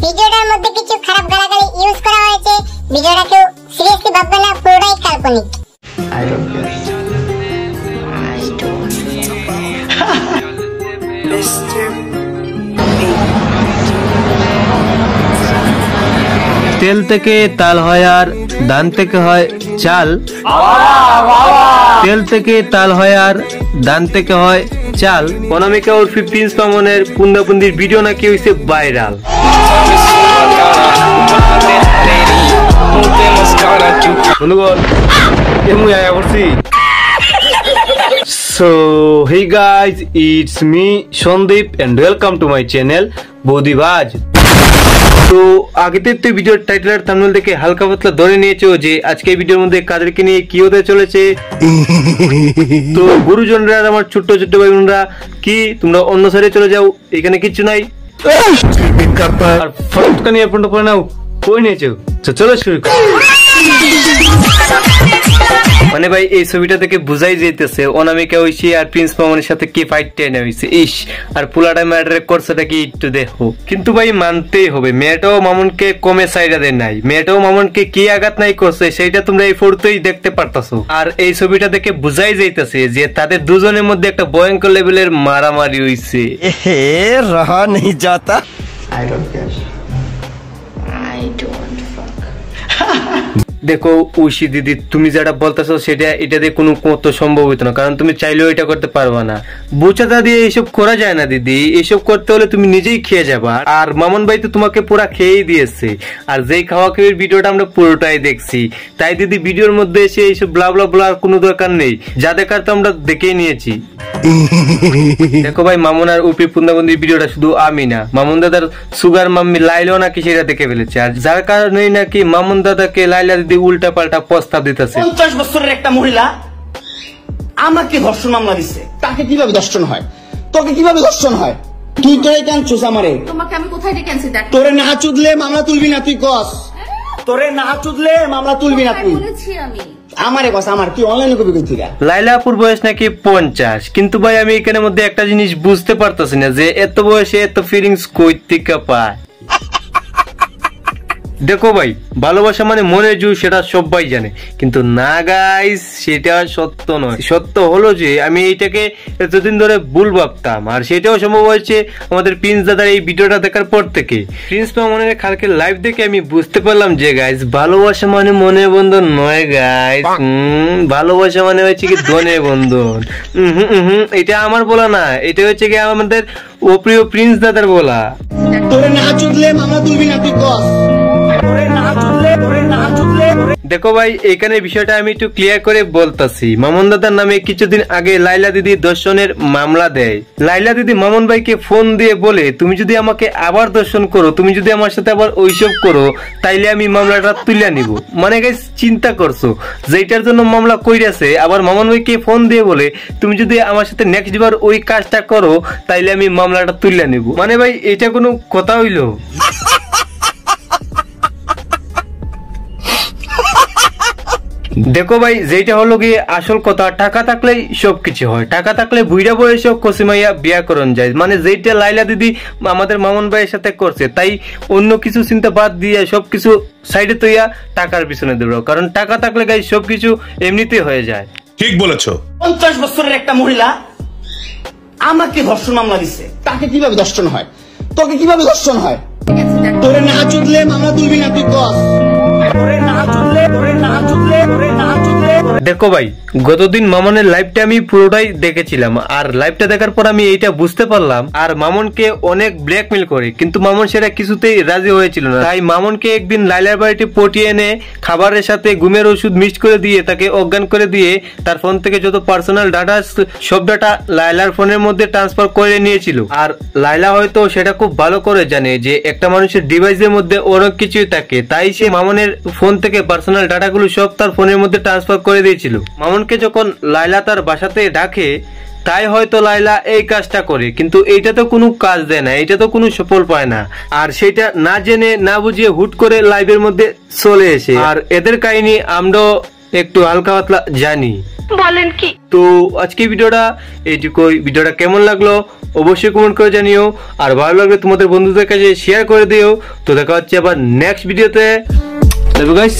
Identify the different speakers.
Speaker 1: ভিডিওটার মধ্যে কিছু খারাপ গালাগালি ইউজ করা হয়েছে। ভিডিওটা কেউ সিরিয়াসলি ভাববে না, পুরোটাই কাল্পনিক।
Speaker 2: তেল থেকে তাল হয় আর ধান থেকে হয় চাল। তেল থেকে তাল হয় আর ধান থেকে হয় চাল। অনামিকা উর্ফি প্রিন্স মামুনের পুন্দাপুন্দির ভিডিও নাকি হইছে ভাইরাল। বন্ধুগণ এমনি আয়া করছি। So hey guys, it's me Sandeep and welcome to my channel Bodhibaj. তো আগেতে তো ভিডিওর টাইটেল আর থাম্বনেল দেখে হালকা পাতলা ধরে নিয়েছো যে আজকে ভিডিওর মধ্যে কাদেরকে নিয়ে কি হতে চলেছে। তো গুরুজনরা আর আমার ছোট্ট ছোট্ট ভাই বোনরা, কি তোমরা অন্য সাইডে চলে যাও, এখানে কিচ্ছু নাই। আর ফটোটা নিয়ে ফোনটা পরে নাও, কই নিয়েছো? চলো শুরু করি। মানে ভাই এই ছবিটা থেকে বুঝাই যেতেছে অনামিকা হইছে আর প্রিন্স মামুনের সাথে কি ফাইট টেনে হইছে। ইস, আর পুলাটা ম্যাটারে করছেটা কি একটু দেখো। কিন্তু ভাই মানতেই হবে, মেয়েটাও মামুনকে কমে সাইডা দেয় নাই, মেয়েটাও মামুনকে কি আঘাত নাই করছে সেটা তোমরা এই ফটোতেই দেখতে পারতাছো। আর এই ছবিটা থেকে বুঝাই যাইতেছে যে তাদের দুজনের মধ্যে একটা ভয়ঙ্কর লেভেলের মারামারি হইছে।
Speaker 3: রহা নেই যাতা।
Speaker 4: I don't care. I don't fuck.
Speaker 2: দেখো ঐশী দিদি, তুমি যেটা বলতেছো সেটা এটা দিয়ে কোনো কত সম্ভব হইতো না, কারণ তুমি চাইলেও এটা করতে পারবা না। বুচাদা দিয়ে এইসব করা যায় না দিদি, এইসব করতে হলে তুমি নিজেই খেয়ে যাবা। আর মামুন ভাই তো তোমাকে পুরা খেয়েই দিয়েছে, আর যেই খাওয়া খেয়ে ভিডিওটা আমরা পুরোটাই দেখছি। তাই দিদি ভিডিওর মধ্যে এসে এইসব ব্লা ব্লা ব্লার কোনো দরকার নেই, যা দেখার তো আমরা দেখেই নিয়েছি। দেখো ভাই, মামুন আর উপি পুন্দাবন্দির ভিডিওটা শুধু আমি না, মামুন দাদার সুগার মাম্মি লাইলাও নাকি সেটা দেখে ফেলেছে, আর যার কারণেই নাকি মামুন দাদাকে লাইলা দিদি উল্টা পাল্টা প্রস্তাব দিতেছে।
Speaker 5: 50 বছরের একটা মহিলা আমাকে ধর্ষণ মামলা দিচ্ছে, তাকে কিভাবে ধর্ষণ হয়, তোকে কিভাবে ধর্ষণ হয়? তুই তোরে কাঁদছস আমারে,
Speaker 4: তোমাকে আমি কোথায় ডেকে আনছি দেখ।
Speaker 5: তোরে না চুদলে মামলা তুলবি না, তুই কস। তোরে না চুদলে মামলা তুলবি না তুই।
Speaker 4: বলেছি আমি
Speaker 5: আমারে কস, আমার তুই অনলাইনে কবি কই থেকে?
Speaker 2: লাইলাপুর বয়স নাকি 50, কিন্তু ভাই আমি এখানের মধ্যে একটা জিনিস বুঝতে পারতেছি না যে এত বয়সে এত ফিলিংস কই থেকে পায়। দেখো ভাই, ভালোবাসা মানে মনে জু, সেটা সবাই জানে, কিন্তু না গাইস, সেটা সত্য নয়। সত্য হলো যে আমি এইটাকে এতদিন ধরে ভুল ভাবতাম, আর সেটাও সম্ভব হয়েছে আমাদের প্রিন্স দাদার এই ভিডিওটা দেখার পর থেকে। প্রিন্স মামুনের কালকে লাইভ দেখে আমি বুঝতে পারলাম যে গাইস, ভালোবাসা মানে মনে বন্ধন নয় গাইস, ভালোবাসা মানে হচ্ছে কি ধনে বন্ধন। এটা আমার বলা না, এটা হচ্ছে কি আমাদের অপ্রিয় প্রিন্স দাদার বলা।
Speaker 5: তোরে না চুদলে মামলা তুলবি না, তুই কস।
Speaker 2: দেখো ভাই, এখানে বিষয়টা আমি একটু ক্লিয়ার করে বলতাছি। মামুন দাদার নামে কিছুদিন আগে লাইলা দিদি দর্শনের মামলা দেয়। লাইলা দিদি মামুন ভাইকে ফোন দিয়ে বলে, তুমি যদি আমাকে আবার দর্শন করো, তুমি যদি আমার সাথে আবার ওইসব করো, তাইলে আমি মামলাটা তুলে নিব। মানে গাইস, চিন্তা করছো, যেটার জন্য মামলা কইরাছে, আবার মামুন ভাইকে ফোন দিয়ে বলে, তুমি যদি আমার সাথে নেক্সট বার ওই কাজটা করো, তাইলে আমি মামলাটা তুলে নিব। মানে ভাই, এটা কোনো কথা হইলো? দেখো ভাই, যেটা হলো গিয়ে আসল কথা, টাকা থাকলেই সবকিছু হয়। টাকা থাকলে বুইড়া বয়সেও কসিমাইয়া বিয়া করন যায়। মানে যেটা লাইলা দিদি আমাদের মামুন ভাইয়ের সাথে করছে, তাই অন্য কিছু চিন্তা বাদ দিয়ে সবকিছু সাইডে তৈয়া টাকার পিছনে দৌড়াও, কারণ টাকা থাকলে গাই সবকিছু এমনিতেই হয়ে যায়।
Speaker 6: ঠিক বলেছো।
Speaker 5: 50 বছরের একটা মহিলা আমাকে ধর্ষণ মামলা দিচ্ছে, তাকে কিভাবে ধর্ষণ হয়, তোকে কিভাবে ধর্ষণ হয়? তোরে না চুদলে মামলা তুলবি না, তুই কস।
Speaker 2: দেখো ভাই, গতদিন মামুনের লাইভটা আমি পুরোটাই দেখেছিলাম, আর লাইভটা দেখার পর আমি এইটা বুঝতে পারলাম, আর মামুনকে অনেক ব্ল্যাকমেল করে, কিন্তু মামুন সেটা কিছুতেই রাজি হয়েছিল না। তাই মামুনকে একদিন লাইলার বাড়িতে পটিয়ে এনে খাবারের সাথে ঘুমের ওষুধ মিক্স করে দিয়ে তাকে অজ্ঞান করে দিয়ে তার ফোন থেকে যত পার্সোনাল ডাটা, সব ডাটা লাইলার ফোনের মধ্যে ট্রান্সফার করে নিয়েছিল। আর লাইলা হয়তো সেটা খুব ভালো করে জানে যে একটা মানুষের ডিভাইসের মধ্যে অনেক কিছুই থাকে, তাই সে মামুনের ফোন থেকে পার্সোনাল ডাটাগুলো সব তার ফোনের মধ্যে ট্রান্সফার করে দিয়েছিল। মামুনকে যখন লাইলা তার বাসাতে ডাকে, তাই হয়তো লাইলা এই কাজটা করে, কিন্তু এইটা তো কোনো কাজ দেয় না, এটা তো কোনো সফল পায় না। আর সেটা না জেনে না বুঝিয়ে হুট করে লাইভের মধ্যে চলে এসে, আর এদের কাহিনী আমরাও একটু হালকা পাতলা জানি।
Speaker 6: বলেন কি?
Speaker 2: তো আজকে ভিডিওটা এইটুকুই। ভিডিওটা কেমন লাগলো অবশ্যই কমেন্ট করে জানিও, আর ভালো লাগলে তোমাদের বন্ধুদের কাছে শেয়ার করে দিও। তো দেখা হচ্ছে আবার নেক্সট ভিডিওতে। Love you guys.